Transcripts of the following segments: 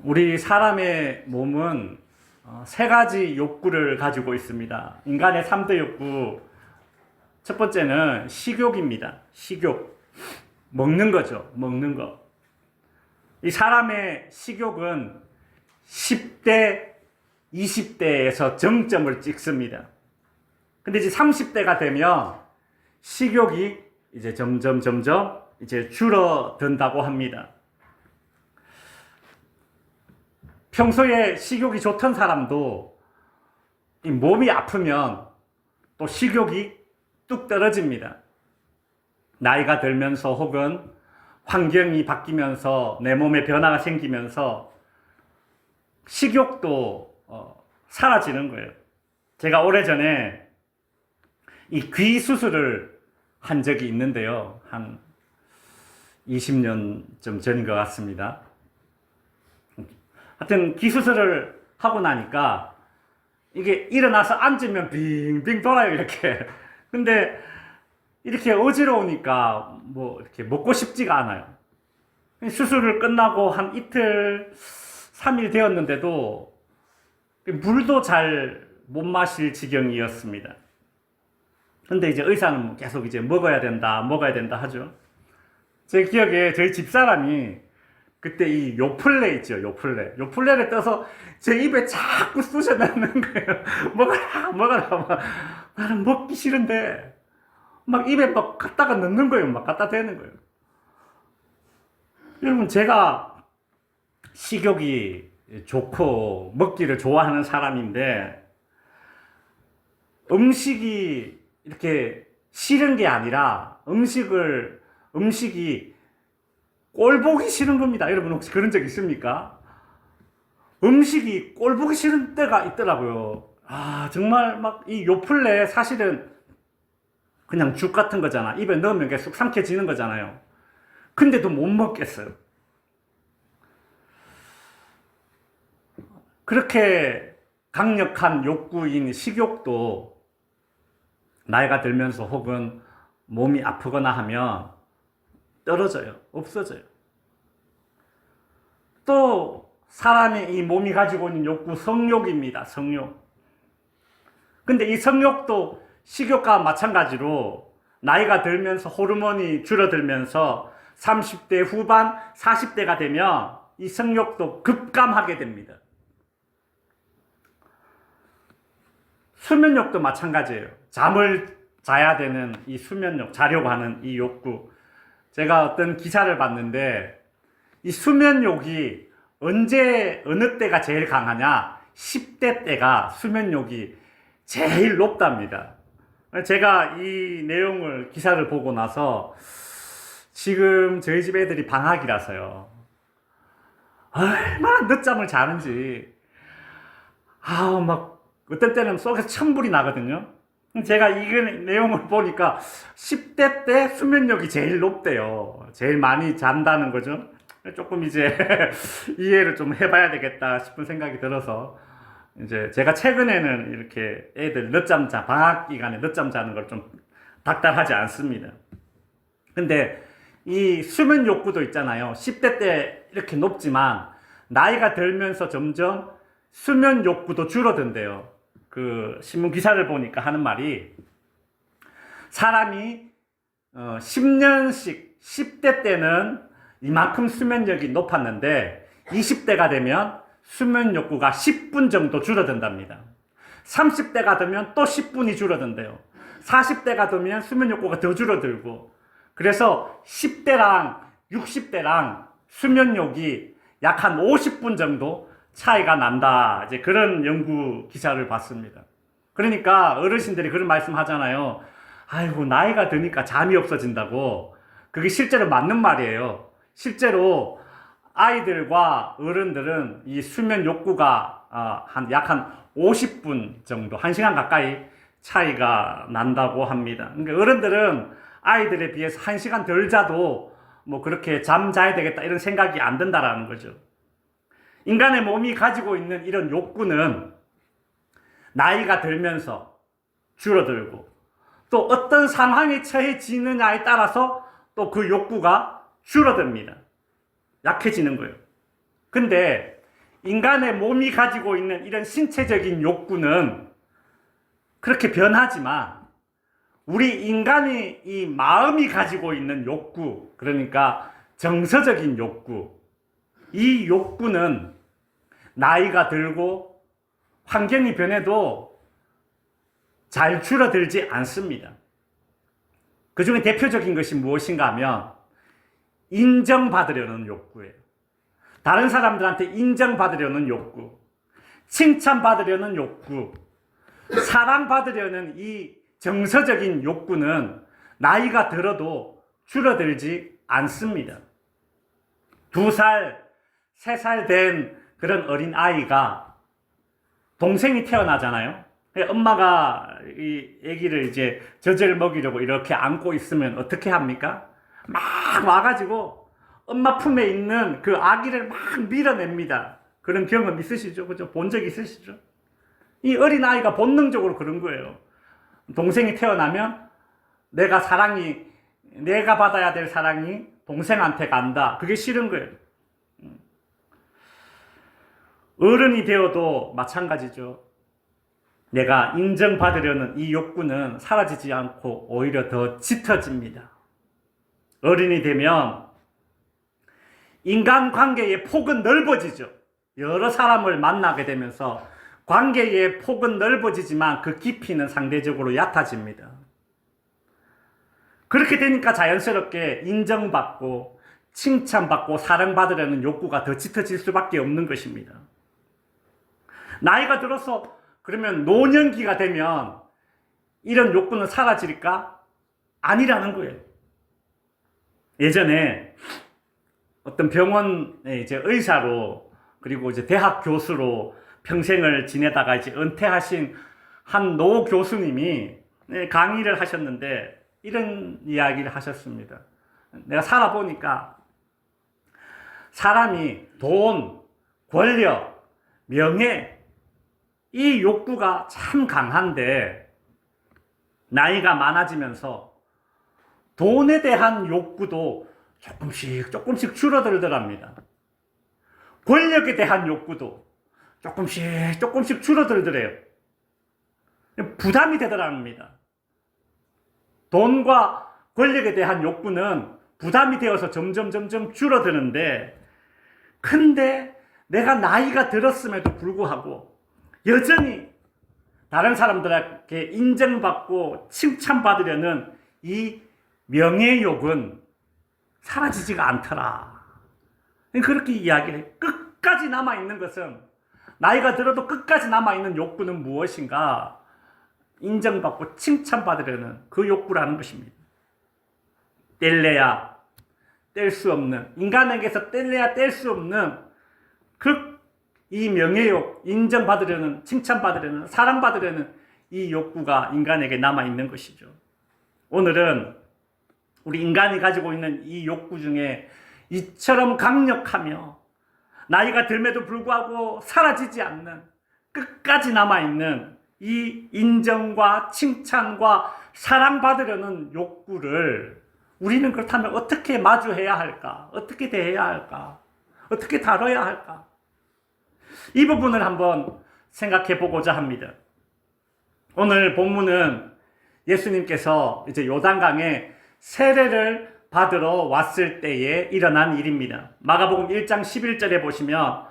우리 사람의 몸은 세 가지 욕구를 가지고 있습니다. 인간의 3대 욕구. 첫 번째는 식욕입니다. 식욕. 먹는 거죠. 먹는 거. 이 사람의 식욕은 10대, 20대에서 정점을 찍습니다. 근데 이제 30대가 되면 식욕이 이제 점점 이제 줄어든다고 합니다. 평소에 식욕이 좋던 사람도 이 몸이 아프면 또 식욕이 뚝 떨어집니다. 나이가 들면서 혹은 환경이 바뀌면서 내 몸에 변화가 생기면서 식욕도 사라지는 거예요. 제가 오래전에 이 귀 수술을 한 적이 있는데요. 한 20년쯤 전인 것 같습니다. 하여튼 귀 수술을 하고 나니까 이게 일어나서 앉으면 빙빙 돌아요, 이렇게. 근데 이렇게 어지러우니까 뭐 이렇게 먹고 싶지가 않아요. 수술을 끝나고 한 이틀, 3일 되었는데도 물도 잘 못 마실 지경이었습니다. 근데 이제 의사는 계속 이제 먹어야 된다 하죠. 제 기억에 저희 집사람이 그때 이 요플레 있죠, 요플레를 떠서 제 입에 자꾸 쑤셔 넣는 거예요. 먹어라. 나는 먹기 싫은데 막 입에 막 갖다가 넣는 거예요. 막 갖다 대는 거예요. 여러분, 제가 식욕이 좋고 먹기를 좋아하는 사람인데 음식이 이렇게 싫은 게 아니라 음식이 꼴 보기 싫은 겁니다. 여러분, 혹시 그런 적 있습니까? 음식이 꼴 보기 싫은 때가 있더라고요. 정말 막 이 요플레 사실은 그냥 죽 같은 거잖아. 입에 넣으면 계속 삼켜지는 거잖아요. 근데도 못 먹겠어요. 그렇게 강력한 욕구인 식욕도 나이가 들면서 혹은 몸이 아프거나 하면 떨어져요. 없어져요. 또 사람의 이 몸이 가지고 있는 욕구, 성욕입니다. 성욕. 근데 이 성욕도 식욕과 마찬가지로 나이가 들면서 호르몬이 줄어들면서 30대 후반, 40대가 되면 이 성욕도 급감하게 됩니다. 수면욕도 마찬가지예요. 잠을 자야 되는 이 수면욕, 자려고 하는 이 욕구. 제가 어떤 기사를 봤는데 이 수면욕이 어느 때가 제일 강하냐? 10대 때가 수면욕이 제일 높답니다. 제가 이 내용을, 기사를 보고 나서 지금 저희 집 애들이 방학이라서요. 얼마나 늦잠을 자는지. 막 어떤 때는 속에서 천불이 나거든요. 제가 이 내용을 보니까 10대 때 수면력이 제일 높대요. 제일 많이 잔다는 거죠. 조금 이제 이해를 좀 해봐야 되겠다 싶은 생각이 들어서 이제 제가 최근에는 이렇게 애들 방학 기간에 늦잠 자는 걸 좀 닥달하지 않습니다. 근데 이 수면 욕구도 있잖아요. 10대 때 이렇게 높지만 나이가 들면서 점점 수면 욕구도 줄어든대요. 그 신문 기사를 보니까 하는 말이, 사람이 10년씩 10대 때는 이만큼 수면력이 높았는데 20대가 되면 수면 욕구가 10분 정도 줄어든답니다. 30대가 되면 또 10분이 줄어든대요. 40대가 되면 수면 욕구가 더 줄어들고, 그래서 10대랑 60대랑 수면욕이 약 한 50분 정도 차이가 난다. 이제 그런 연구 기사를 봤습니다. 그러니까 어르신들이 그런 말씀 하잖아요. 아이고, 나이가 드니까 잠이 없어진다고. 그게 실제로 맞는 말이에요. 실제로 아이들과 어른들은 이 수면 욕구가 약 한 50분 정도, 1시간 가까이 차이가 난다고 합니다. 그러니까 어른들은 아이들에 비해서 1시간 덜 자도 뭐 그렇게 잠 자야 되겠다 이런 생각이 안 든다라는 거죠. 인간의 몸이 가지고 있는 이런 욕구는 나이가 들면서 줄어들고, 또 어떤 상황에 처해지느냐에 따라서 또 그 욕구가 줄어듭니다. 약해지는 거예요. 근데 인간의 몸이 가지고 있는 이런 신체적인 욕구는 그렇게 변하지만 우리 인간이 이 마음이 가지고 있는 욕구, 그러니까 정서적인 욕구, 이 욕구는 나이가 들고 환경이 변해도 잘 줄어들지 않습니다. 그 중에 대표적인 것이 무엇인가 하면 인정받으려는 욕구예요. 다른 사람들한테 인정받으려는 욕구, 칭찬받으려는 욕구, 사랑받으려는 이 정서적인 욕구는 나이가 들어도 줄어들지 않습니다. 2살, 3살 된 그런 어린 아이가 동생이 태어나잖아요. 엄마가 이 아기를 이제 젖을 먹이려고 이렇게 안고 있으면 어떻게 합니까? 막 와가지고 엄마 품에 있는 그 아기를 막 밀어냅니다. 그런 경험 있으시죠? 그죠? 본 적 있으시죠? 이 어린 아이가 본능적으로 그런 거예요. 동생이 태어나면 내가 받아야 될 사랑이 동생한테 간다. 그게 싫은 거예요. 어른이 되어도 마찬가지죠. 내가 인정받으려는 이 욕구는 사라지지 않고 오히려 더 짙어집니다. 어른이 되면 인간관계의 폭은 넓어지죠. 여러 사람을 만나게 되면서 관계의 폭은 넓어지지만 그 깊이는 상대적으로 얕아집니다. 그렇게 되니까 자연스럽게 인정받고 칭찬받고 사랑받으려는 욕구가 더 짙어질 수밖에 없는 것입니다. 나이가 들어서 그러면 노년기가 되면 이런 욕구는 사라질까? 아니라는 거예요. 예전에 어떤 병원에 이제 의사로 그리고 이제 대학 교수로 평생을 지내다가 이제 은퇴하신 한 노 교수님이 강의를 하셨는데 이런 이야기를 하셨습니다. 내가 살아보니까 사람이 돈, 권력, 명예 이 욕구가 참 강한데 나이가 많아지면서 돈에 대한 욕구도 조금씩 줄어들더랍니다. 권력에 대한 욕구도 조금씩 줄어들더래요. 부담이 되더랍니다. 돈과 권력에 대한 욕구는 부담이 되어서 점점 줄어드는데 근데 내가 나이가 들었음에도 불구하고 여전히 다른 사람들에게 인정받고 칭찬받으려는 이 명예욕은 사라지지가 않더라. 그렇게 이야기를 해요. 끝까지 남아있는 것은 나이가 들어도 끝까지 남아있는 욕구는 무엇인가? 인정받고 칭찬받으려는 그 욕구라는 것입니다. 뗄래야 뗄 수 없는 인간에게서 뗄래야 뗄 수 없는 이 명예욕, 인정받으려는 칭찬받으려는 사랑받으려는 이 욕구가 인간에게 남아있는 것이죠. 오늘은 우리 인간이 가지고 있는 이 욕구 중에 이처럼 강력하며 나이가 들매도 불구하고 사라지지 않는 끝까지 남아있는 이 인정과 칭찬과 사랑받으려는 욕구를 우리는 그렇다면 어떻게 마주해야 할까? 어떻게 대해야 할까? 어떻게 다뤄야 할까? 이 부분을 한번 생각해 보고자 합니다. 오늘 본문은 예수님께서 이제 요단강에 세례를 받으러 왔을 때에 일어난 일입니다. 마가복음 1장 11절에 보시면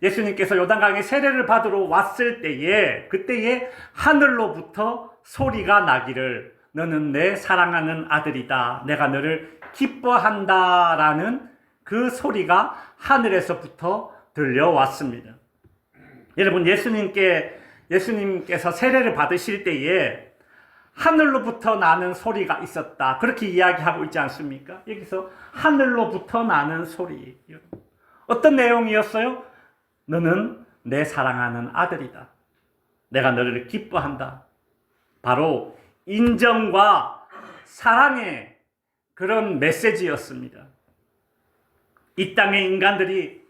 예수님께서 요단강에 세례를 받으러 왔을 때에 그때에 하늘로부터 소리가 나기를 너는 내 사랑하는 아들이다. 내가 너를 기뻐한다라는 그 소리가 하늘에서부터 들려왔습니다. 여러분 예수님께서 세례를 받으실 때에 하늘로부터 나는 소리가 있었다. 그렇게 이야기하고 있지 않습니까? 여기서 하늘로부터 나는 소리. 어떤 내용이었어요? 너는 내 사랑하는 아들이다. 내가 너를 기뻐한다. 바로 인정과 사랑의 그런 메시지였습니다. 이 땅의 인간들이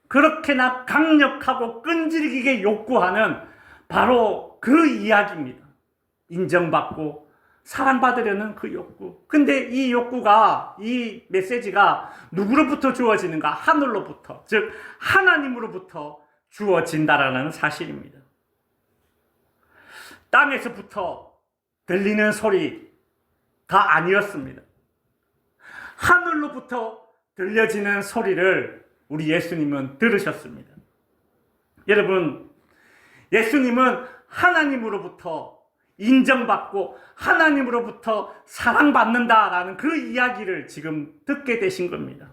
그렇게나 강력하고 끈질기게 욕구하는 바로 그 이야기입니다. 인정받고 사랑받으려는 그 욕구. 근데 이 욕구가, 이 메시지가 누구로부터 주어지는가? 하늘로부터, 즉 하나님으로부터 주어진다라는 사실입니다. 땅에서부터 들리는 소리가 아니었습니다. 하늘로부터 들려지는 소리를 우리 예수님은 들으셨습니다. 여러분, 예수님은 하나님으로부터 인정받고 하나님으로부터 사랑받는다라는 그 이야기를 지금 듣게 되신 겁니다.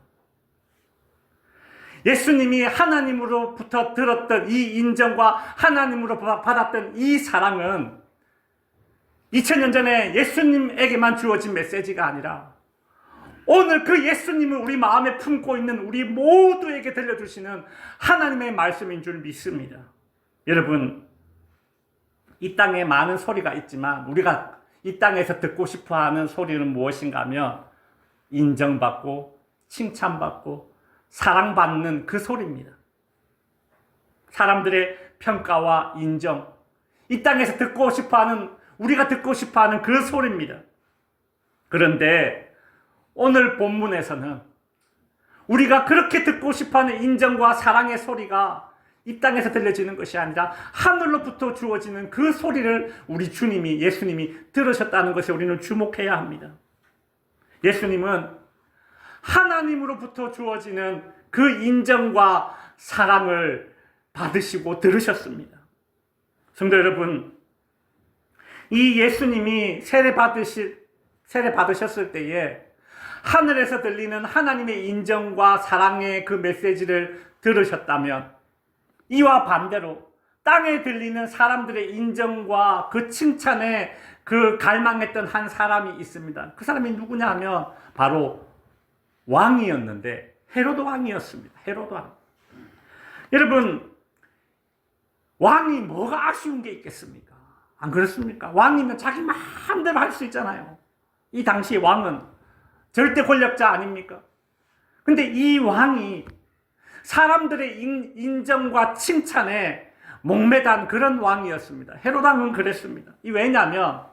예수님이 하나님으로부터 들었던 이 인정과 하나님으로부터 받았던 이 사랑은 2000년 전에 예수님에게만 주어진 메시지가 아니라 오늘 그 예수님을 우리 마음에 품고 있는 우리 모두에게 들려주시는 하나님의 말씀인 줄 믿습니다. 여러분, 이 땅에 많은 소리가 있지만 우리가 이 땅에서 듣고 싶어하는 소리는 무엇인가 하면 인정받고 칭찬받고 사랑받는 그 소리입니다. 사람들의 평가와 인정, 이 땅에서 듣고 싶어하는, 우리가 듣고 싶어하는 그 소리입니다. 그런데 오늘 본문에서는 우리가 그렇게 듣고 싶어하는 인정과 사랑의 소리가 이 땅에서 들려지는 것이 아니라 하늘로부터 주어지는 그 소리를 우리 주님이, 예수님이 들으셨다는 것에 우리는 주목해야 합니다. 예수님은 하나님으로부터 주어지는 그 인정과 사랑을 받으시고 들으셨습니다. 성도 여러분, 이 예수님이 세례 받으셨을 때에 하늘에서 들리는 하나님의 인정과 사랑의 그 메시지를 들으셨다면 이와 반대로 땅에 들리는 사람들의 인정과 그 칭찬에 그 갈망했던 한 사람이 있습니다. 그 사람이 누구냐 하면 바로 왕이었는데 헤로드 왕이었습니다. 헤로드 왕. 여러분, 왕이 뭐가 아쉬운 게 있겠습니까? 안 그렇습니까? 왕이면 자기 마음대로 할 수 있잖아요. 이 당시 왕은 절대 권력자 아닙니까? 근데 이 왕이 사람들의 인정과 칭찬에 목매단 그런 왕이었습니다. 헤로드 왕은 그랬습니다. 왜냐하면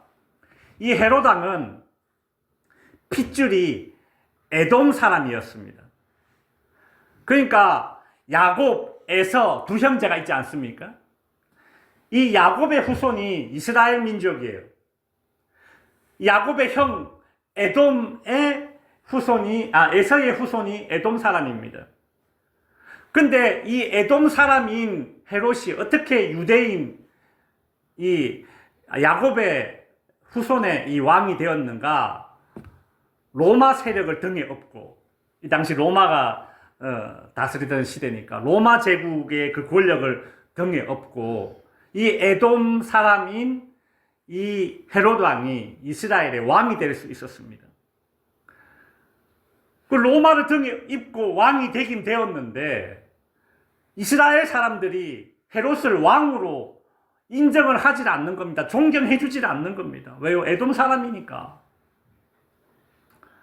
이 헤로드 왕은 핏줄이 에돔 사람이었습니다. 그러니까 야곱, 에서 두 형제가 있지 않습니까? 이 야곱의 후손이 이스라엘 민족이에요. 야곱의 형 에돔의 후손이, 에서의 후손이 에돔 사람입니다. 근데 이 에돔 사람인 헤롯이 어떻게 유대인 이 야곱의 후손의 이 왕이 되었는가? 로마 세력을 등에 업고, 이 당시 로마가 다스리던 시대니까 로마 제국의 그 권력을 등에 업고 이 에돔 사람인 이 헤롯 왕이 이스라엘의 왕이 될 수 있었습니다. 그 로마를 등에 입고 왕이 되긴 되었는데 이스라엘 사람들이 헤롯을 왕으로 인정을 하질 않는 겁니다. 존경해 주질 않는 겁니다. 왜요? 에돔 사람이니까.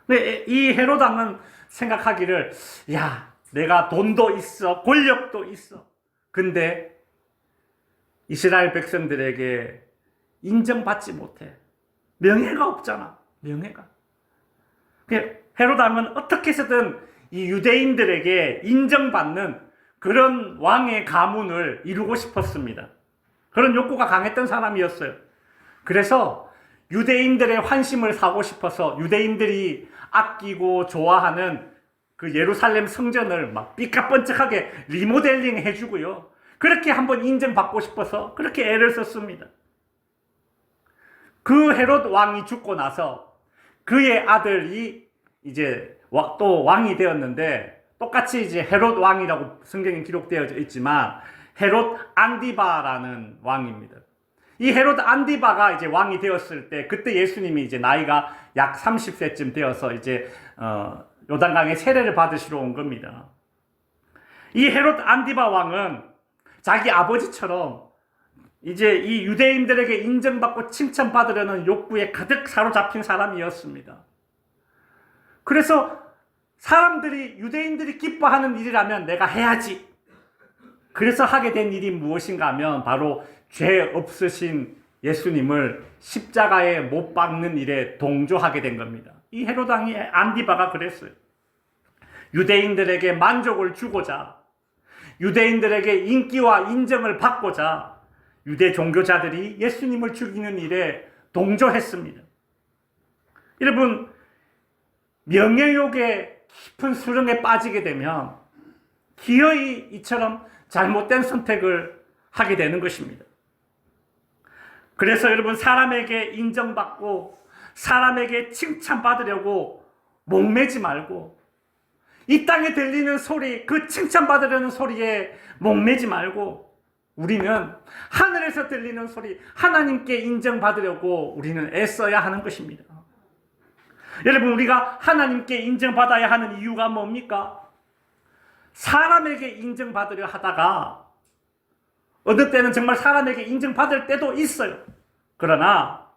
근데 이 헤롯 왕은 생각하기를, 야, 내가 돈도 있어, 권력도 있어. 근데 이스라엘 백성들에게 인정받지 못해. 명예가 없잖아. 명예가. 헤롯 왕은 어떻게 해서든 이 유대인들에게 인정받는 그런 왕의 가문을 이루고 싶었습니다. 그런 욕구가 강했던 사람이었어요. 그래서 유대인들의 환심을 사고 싶어서 유대인들이 아끼고 좋아하는 그 예루살렘 성전을 막 삐까뻔쩍하게 리모델링 해주고요. 그렇게 한번 인정받고 싶어서 그렇게 애를 썼습니다. 그 헤롯 왕이 죽고 나서 그의 아들이 이제 또 왕이 되었는데, 똑같이 이제 헤롯 왕이라고 성경에 기록되어 있지만 헤롯 안디바라는 왕입니다. 이 헤롯 안디바가 이제 왕이 되었을 때, 그때 예수님이 이제 나이가 약 30세쯤 되어서 이제 요단강에 세례를 받으시러 온 겁니다. 이 헤롯 안디바 왕은 자기 아버지처럼 이제 이 유대인들에게 인정받고 칭찬받으려는 욕구에 가득 사로잡힌 사람이었습니다. 그래서 사람들이, 유대인들이 기뻐하는 일이라면 내가 해야지. 그래서 하게 된 일이 무엇인가 하면 바로 죄 없으신 예수님을 십자가에 못 박는 일에 동조하게 된 겁니다. 이 헤롯 왕이 안디바가 그랬어요. 유대인들에게 만족을 주고자, 유대인들에게 인기와 인정을 받고자 유대 종교자들이 예수님을 죽이는 일에 동조했습니다. 여러분, 명예욕의 깊은 수렁에 빠지게 되면 기어이 이처럼 잘못된 선택을 하게 되는 것입니다. 그래서 여러분, 사람에게 인정받고 사람에게 칭찬받으려고 목매지 말고, 이 땅에 들리는 소리, 그 칭찬받으려는 소리에 목매지 말고, 우리는 하늘에서 들리는 소리, 하나님께 인정받으려고 우리는 애써야 하는 것입니다. 여러분, 우리가 하나님께 인정받아야 하는 이유가 뭡니까? 사람에게 인정받으려 하다가 어느 때는 정말 사람에게 인정받을 때도 있어요. 그러나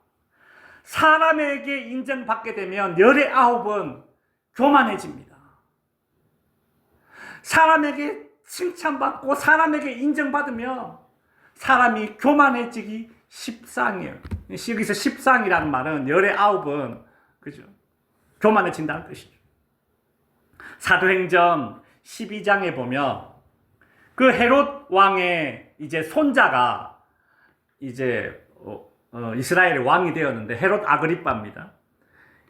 사람에게 인정받게 되면 열의 아홉은 교만해집니다. 사람에게 칭찬받고 사람에게 인정받으면 사람이 교만해지기 십상이에요. 여기서 십상이라는 말은 열의 아홉은, 그죠? 교만해진다는 뜻이죠. 사도행전 12장에 보면 그 헤롯 왕의 이제 손자가 이제 이스라엘의 왕이 되었는데, 헤롯 아그리빠입니다.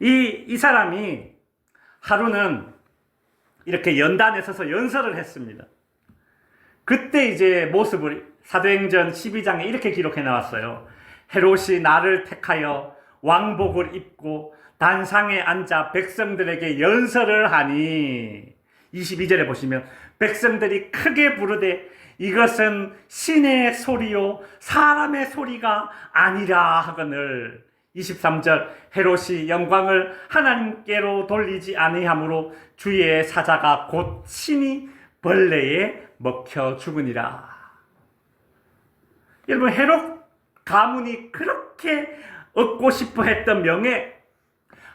이 사람이 하루는 이렇게 연단에 서서 연설을 했습니다. 그때 이제 모습을 사도행전 12장에 이렇게 기록해 나왔어요. 헤롯이 나를 택하여 왕복을 입고 단상에 앉아 백성들에게 연설을 하니, 22절에 보시면 백성들이 크게 부르되 이것은 신의 소리요 사람의 소리가 아니라 하거늘. 23절, 헤롯이 영광을 하나님께로 돌리지 아니하므로 주의 사자가 곧 친히 벌레에 먹혀 죽으니라. 여러분, 헤롯 가문이 그렇게 얻고 싶어 했던 명예,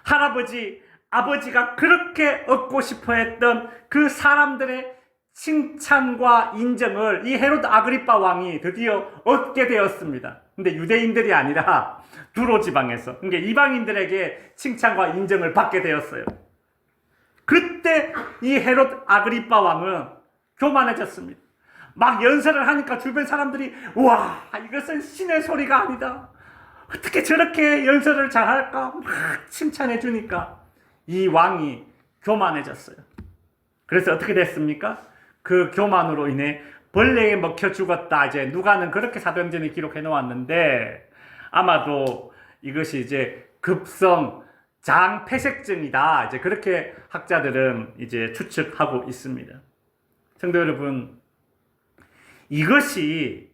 할아버지, 아버지가 그렇게 얻고 싶어 했던 그 사람들의 칭찬과 인정을 이 헤롯 아그리빠 왕이 드디어 얻게 되었습니다. 근데 유대인들이 아니라 두로 지방에서, 그러니까 이방인들에게 칭찬과 인정을 받게 되었어요. 그때 이 헤롯 아그리빠 왕은 교만해졌습니다. 막 연설을 하니까 주변 사람들이, 와, 이것은 신의 소리가 아니다, 어떻게 저렇게 연설을 잘할까, 막 칭찬해 주니까 이 왕이 교만해졌어요. 그래서 어떻게 됐습니까? 그 교만으로 인해 벌레에 먹혀 죽었다. 이제 누가는 그렇게 사도행전에 기록해 놓았는데, 아마도 이것이 이제 급성 장폐색증이다, 이제 그렇게 학자들은 이제 추측하고 있습니다. 성도 여러분, 이것이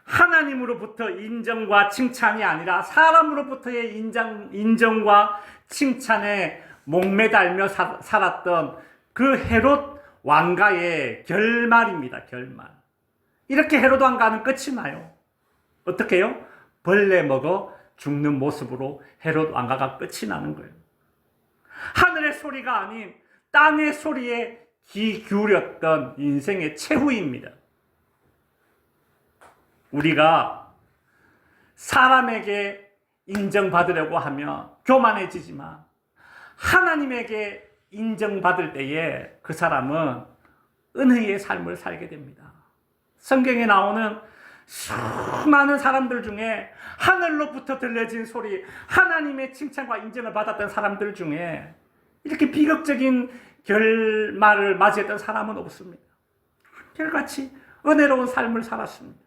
하나님으로부터 인정과 칭찬이 아니라 사람으로부터의 인정과 칭찬에 목매달며 살았던 그 헤롯 왕가의 결말입니다. 결말. 이렇게 헤롯 왕가는 끝이 나요. 어떻게 해요? 벌레 먹어 죽는 모습으로 헤롯 왕가가 끝이 나는 거예요. 하늘의 소리가 아닌 땅의 소리에 귀 기울였던 인생의 최후입니다. 우리가 사람에게 인정받으려고 하면 교만해지지만, 하나님에게 인정받을 때에 그 사람은 은혜의 삶을 살게 됩니다. 성경에 나오는 수많은 사람들 중에 하늘로부터 들려진 소리, 하나님의 칭찬과 인정을 받았던 사람들 중에 이렇게 비극적인 결말을 맞이했던 사람은 없습니다. 한결같이 은혜로운 삶을 살았습니다.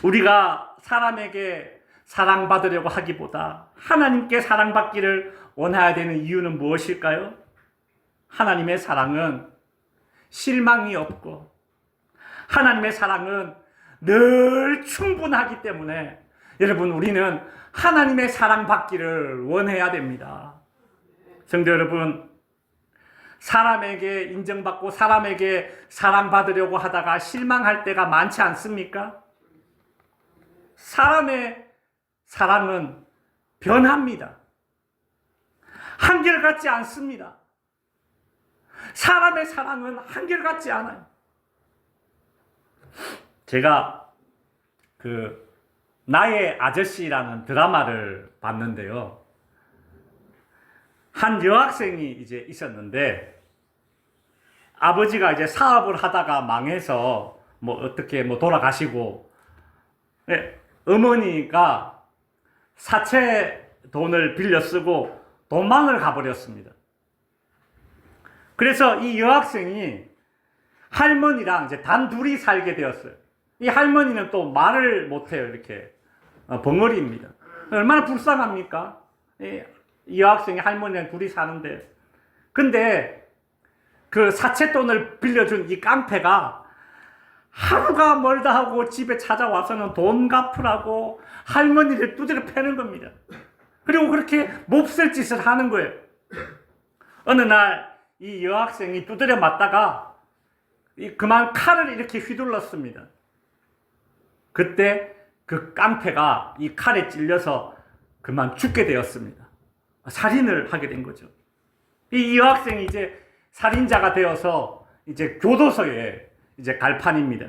우리가 사람에게 사랑받으려고 하기보다 하나님께 사랑받기를 원해야 되는 이유는 무엇일까요? 하나님의 사랑은 실망이 없고 하나님의 사랑은 늘 충분하기 때문에, 여러분, 우리는 하나님의 사랑받기를 원해야 됩니다. 성도 여러분, 사람에게 인정받고 사람에게 사랑받으려고 하다가 실망할 때가 많지 않습니까? 사람의 사랑은 변합니다. 한결같지 않습니다. 사람의 사랑은 한결같지 않아요. 제가 나의 아저씨라는 드라마를 봤는데요. 한 여학생이 이제 있었는데 아버지가 이제 사업을 하다가 망해서 어떻게 돌아가시고, 어머니가 사채 돈을 빌려 쓰고 도망을 가버렸습니다. 그래서 이 여학생이 할머니랑 이제 단둘이 살게 되었어요. 이 할머니는 또 말을 못해요. 이렇게 벙어리입니다. 얼마나 불쌍합니까? 이 여학생이 할머니랑 둘이 사는데, 근데 그 사채돈을 빌려준 이 깡패가 하루가 멀다 하고 집에 찾아와서는 돈 갚으라고 할머니를 두드려 패는 겁니다. 그리고 그렇게 몹쓸 짓을 하는 거예요. 어느 날 이 여학생이 두드려 맞다가 그만 칼을 이렇게 휘둘렀습니다. 그때 그 깡패가 이 칼에 찔려서 그만 죽게 되었습니다. 살인을 하게 된 거죠. 이 여학생이 이제 살인자가 되어서 이제 교도소에 이제 갈 판입니다.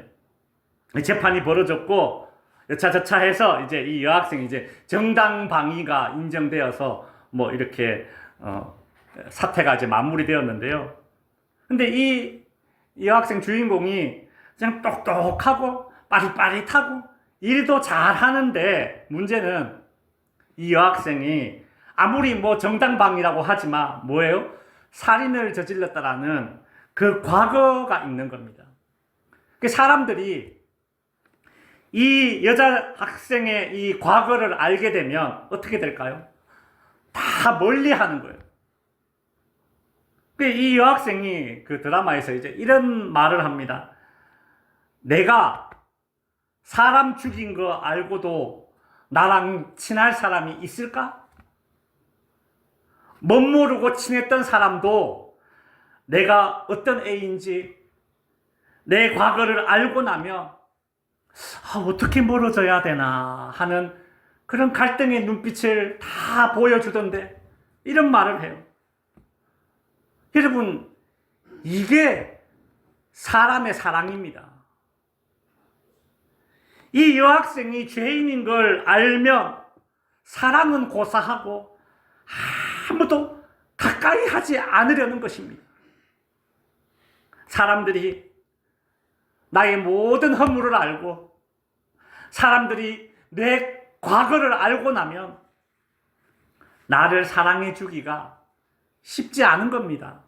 재판이 벌어졌고 여차저차 해서 이제 이 여학생이 이제 정당방위가 인정되어서 이렇게 사태가 이제 마무리되었는데요. 근데 이 여학생 주인공이 그냥 똑똑하고 빠릿빠릿하고 일도 잘하는데, 문제는 이 여학생이 아무리 정당방위라고 하지만 뭐예요? 살인을 저질렀다라는 그 과거가 있는 겁니다. 그 사람들이 이 여자 학생의 이 과거를 알게 되면 어떻게 될까요? 다 멀리 하는 거예요. 이 여학생이 그 드라마에서 이제 이런 말을 합니다. 내가 사람 죽인 거 알고도 나랑 친할 사람이 있을까? 못 모르고 친했던 사람도 내가 어떤 애인지 내 과거를 알고 나면 어떻게 멀어져야 되나 하는 그런 갈등의 눈빛을 다 보여주던데, 이런 말을 해요. 여러분, 이게 사람의 사랑입니다. 이 여학생이 죄인인 걸 알면 사랑은 고사하고 아무도 가까이 하지 않으려는 것입니다. 사람들이 나의 모든 허물을 알고 사람들이 내 과거를 알고 나면 나를 사랑해 주기가 쉽지 않은 겁니다.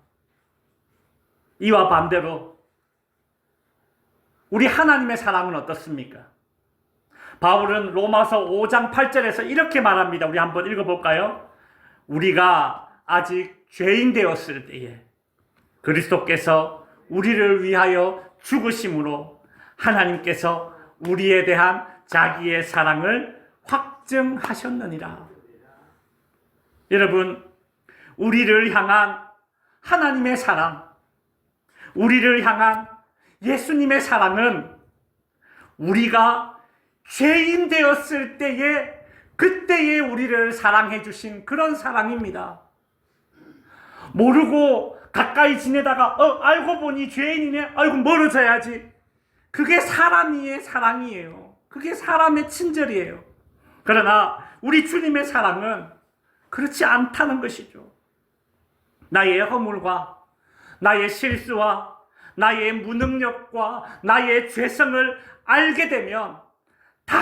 이와 반대로 우리 하나님의 사랑은 어떻습니까? 바울은 로마서 5장 8절에서 이렇게 말합니다. 우리 한번 읽어볼까요? 우리가 아직 죄인 되었을 때에 그리스도께서 우리를 위하여 죽으심으로 하나님께서 우리에 대한 자기의 사랑을 확증하셨느니라. 여러분, 우리를 향한 하나님의 사랑, 우리를 향한 예수님의 사랑은 우리가 죄인 되었을 때에 그때에 우리를 사랑해 주신 그런 사랑입니다. 모르고 가까이 지내다가 알고 보니 죄인이네, 아이고 멀어져야지. 그게 사람의 사랑이에요. 그게 사람의 친절이에요. 그러나 우리 주님의 사랑은 그렇지 않다는 것이죠. 나의 허물과 나의 실수와 나의 무능력과 나의 죄성을 알게 되면 다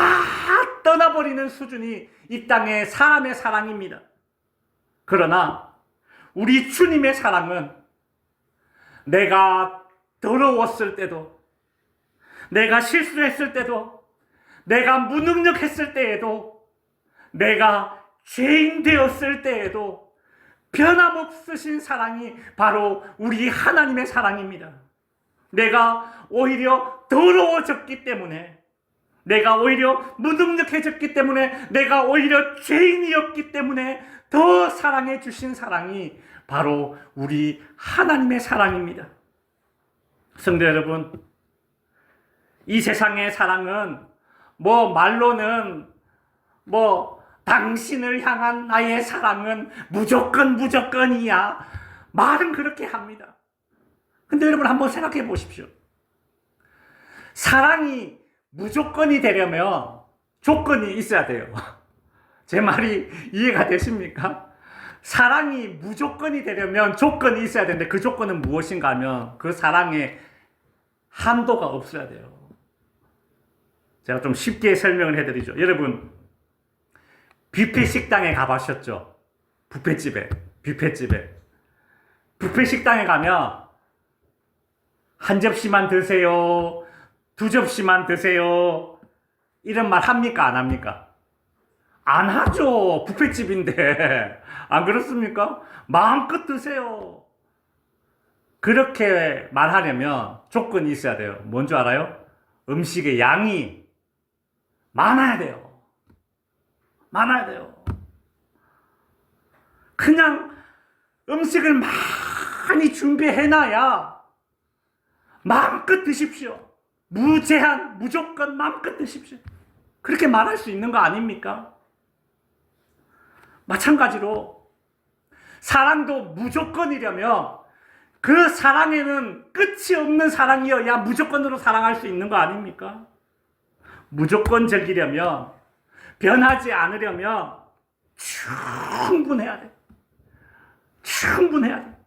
떠나버리는 수준이 이 땅의 사람의 사랑입니다. 그러나 우리 주님의 사랑은 내가 더러웠을 때도, 내가 실수했을 때도, 내가 무능력했을 때에도, 내가 죄인 되었을 때에도 변함없으신 사랑이 바로 우리 하나님의 사랑입니다. 내가 오히려 더러워졌기 때문에, 내가 오히려 무능력해졌기 때문에, 내가 오히려 죄인이었기 때문에 더 사랑해 주신 사랑이 바로 우리 하나님의 사랑입니다. 성도 여러분, 이 세상의 사랑은 말로는 당신을 향한 나의 사랑은 무조건이야. 말은 그렇게 합니다. 근데 여러분 한번 생각해 보십시오. 사랑이 무조건이 되려면 조건이 있어야 돼요. 제 말이 이해가 되십니까? 사랑이 무조건이 되려면 조건이 있어야 되는데 그 조건은 무엇인가 하면 그 사랑에 한도가 없어야 돼요. 제가 좀 쉽게 설명을 해드리죠. 여러분, 뷔페 식당에 가보셨죠? 뷔페집에. 뷔페 식당에 가면 한 접시만 드세요. 두 접시만 드세요. 이런 말 합니까? 안 합니까? 안 하죠. 뷔페집인데. 안 그렇습니까? 마음껏 드세요. 그렇게 말하려면 조건이 있어야 돼요. 뭔 줄 알아요? 음식의 양이 많아야 돼요. 많아야 돼요. 그냥 음식을 많이 준비해놔야 마음껏 드십시오. 무제한, 무조건 마음껏 드십시오. 그렇게 말할 수 있는 거 아닙니까? 마찬가지로 사랑도 무조건이려면 그 사랑에는 끝이 없는 사랑이어야 무조건으로 사랑할 수 있는 거 아닙니까? 무조건적이려면, 변하지 않으려면 충분해야 돼. 충분해야 돼.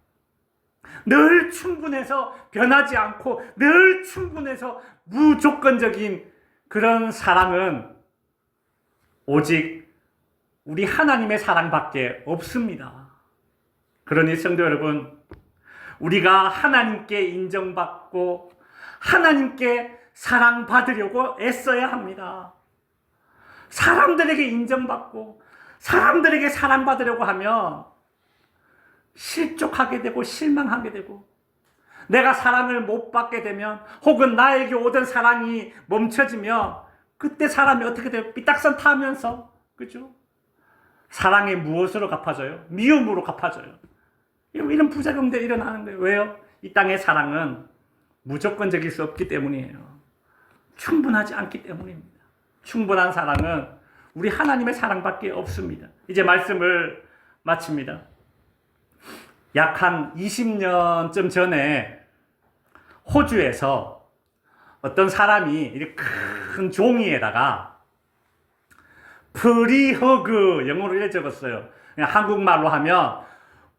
늘 충분해서 변하지 않고 늘 충분해서 무조건적인 그런 사랑은 오직 우리 하나님의 사랑밖에 없습니다. 그러니 성도 여러분, 우리가 하나님께 인정받고 하나님께 사랑받으려고 애써야 합니다. 사람들에게 인정받고 사람들에게 사랑받으려고 하면 실족하게 되고 실망하게 되고, 내가 사랑을 못 받게 되면 혹은 나에게 오던 사랑이 멈춰지면 그때 사람이 어떻게 돼요? 삐딱선 타면서, 그죠? 사랑이 무엇으로 갚아져요? 미움으로 갚아져요. 이런 부작용들이 일어나는 거예요. 왜요? 이 땅의 사랑은 무조건적일 수 없기 때문이에요. 충분하지 않기 때문입니다. 충분한 사랑은 우리 하나님의 사랑밖에 없습니다. 이제 말씀을 마칩니다. 약 한 20년쯤 전에 호주에서 어떤 사람이 이렇게 큰 종이에다가 프리허그, 영어로 이렇게 적었어요. 그냥 한국말로 하면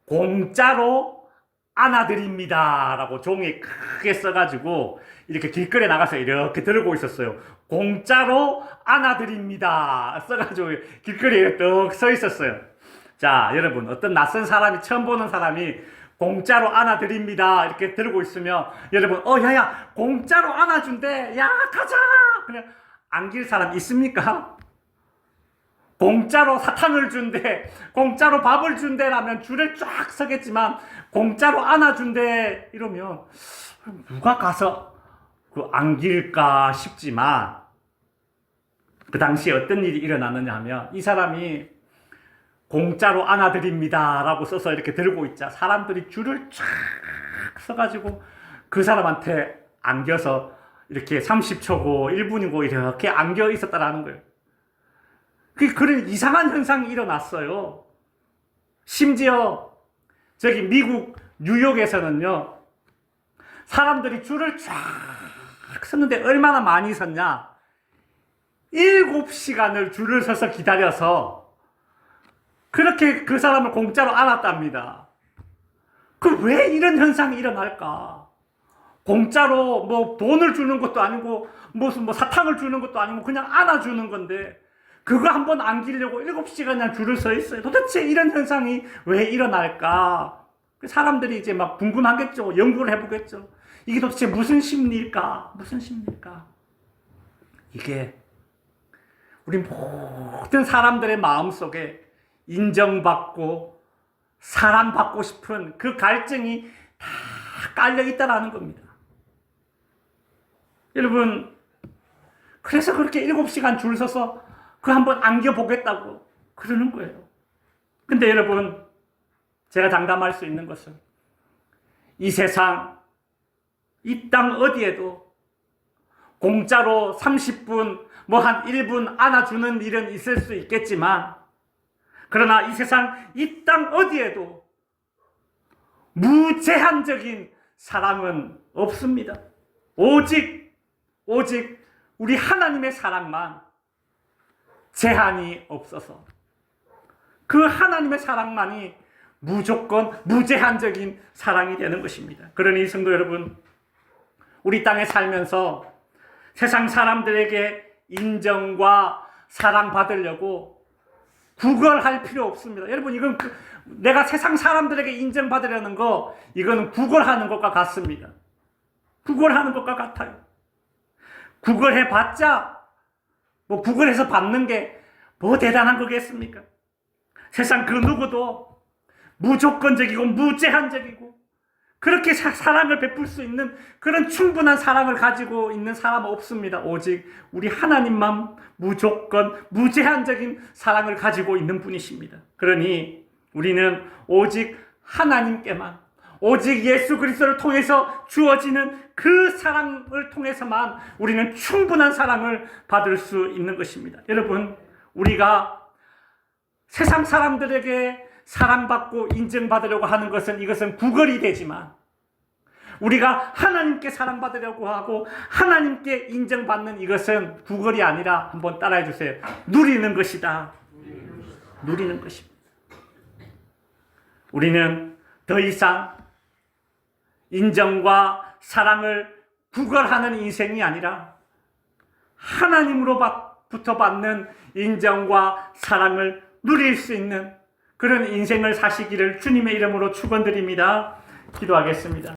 공짜로 안아드립니다 라고 종이에 크게 써가지고 이렇게 길거리에 나가서 이렇게 들고 있었어요. 공짜로 안아드립니다 써가지고 길거리에 떡 서 있었어요. 자, 여러분, 어떤 낯선 사람이, 처음 보는 사람이 공짜로 안아드립니다 이렇게 들고 있으면 여러분, 야야, 공짜로 안아준대, 야 가자, 그냥 안길 사람 있습니까? 공짜로 사탕을 준대, 공짜로 밥을 준대라면 줄을 쫙 서겠지만 공짜로 안아준대 이러면 누가 가서 안길까 싶지만, 그 당시에 어떤 일이 일어났느냐 하면, 이 사람이 공짜로 안아드립니다 라고 써서 이렇게 들고 있자 사람들이 줄을 쫙 서가지고 그 사람한테 안겨서 이렇게 30초고 1분이고 이렇게 안겨 있었다라는 거예요. 그런 이상한 현상이 일어났어요. 심지어 저기 미국 뉴욕에서는요, 사람들이 줄을 쫙 섰는데 얼마나 많이 섰냐, 7시간을 줄을 서서 기다려서 그렇게 그 사람을 공짜로 안았답니다. 왜 이런 현상이 일어날까? 공짜로 뭐 돈을 주는 것도 아니고 무슨 사탕을 주는 것도 아니고 그냥 안아주는 건데 그거 한번 안기려고 7시간 줄을 서 있어요. 도대체 이런 현상이 왜 일어날까? 사람들이 이제 막 궁금하겠죠. 연구를 해보겠죠. 이게 도대체 무슨 심리일까? 무슨 심리일까? 이게 우리 모든 사람들의 마음속에 인정받고 사랑받고 싶은 그 갈증이 다 깔려있다라는 겁니다. 여러분, 그래서 그렇게 7시간 줄 서서 그 한번 안겨보겠다고 그러는 거예요. 근데 여러분, 제가 장담할 수 있는 것은 이 세상, 이 땅 어디에도 공짜로 30분, 한 1분 안아주는 일은 있을 수 있겠지만, 그러나 이 세상, 이 땅 어디에도 무제한적인 사랑은 없습니다. 오직 우리 하나님의 사랑만 제한이 없어서 그 하나님의 사랑만이 무조건 무제한적인 사랑이 되는 것입니다. 그러니 성도 여러분, 우리 땅에 살면서 세상 사람들에게 인정과 사랑받으려고 구걸할 필요 없습니다. 여러분, 이건 내가 세상 사람들에게 인정받으려는 거, 이건 구걸하는 것과 같습니다. 구걸하는 것과 같아요. 구걸해봤자 뭐 구걸해서 받는 게 뭐 대단한 거겠습니까? 세상 그 누구도 무조건적이고 무제한적이고 그렇게 사랑을 베풀 수 있는 그런 충분한 사랑을 가지고 있는 사람은 없습니다. 오직 우리 하나님만 무조건 무제한적인 사랑을 가지고 있는 분이십니다. 그러니 우리는 오직 하나님께만, 오직 예수 그리스도를 통해서 주어지는 그 사랑을 통해서만 우리는 충분한 사랑을 받을 수 있는 것입니다. 여러분, 우리가 세상 사람들에게 사랑받고 인정받으려고 하는 것은, 이것은 구걸이 되지만, 우리가 하나님께 사랑받으려고 하고 하나님께 인정받는 이것은 구걸이 아니라, 한번 따라해 주세요. 누리는 것이다. 누리는 것입니다. 우리는 더 이상 인정과 사랑을 구걸하는 인생이 아니라 하나님으로부터 받는 인정과 사랑을 누릴 수 있는 그런 인생을 사시기를 주님의 이름으로 축원드립니다. 기도하겠습니다.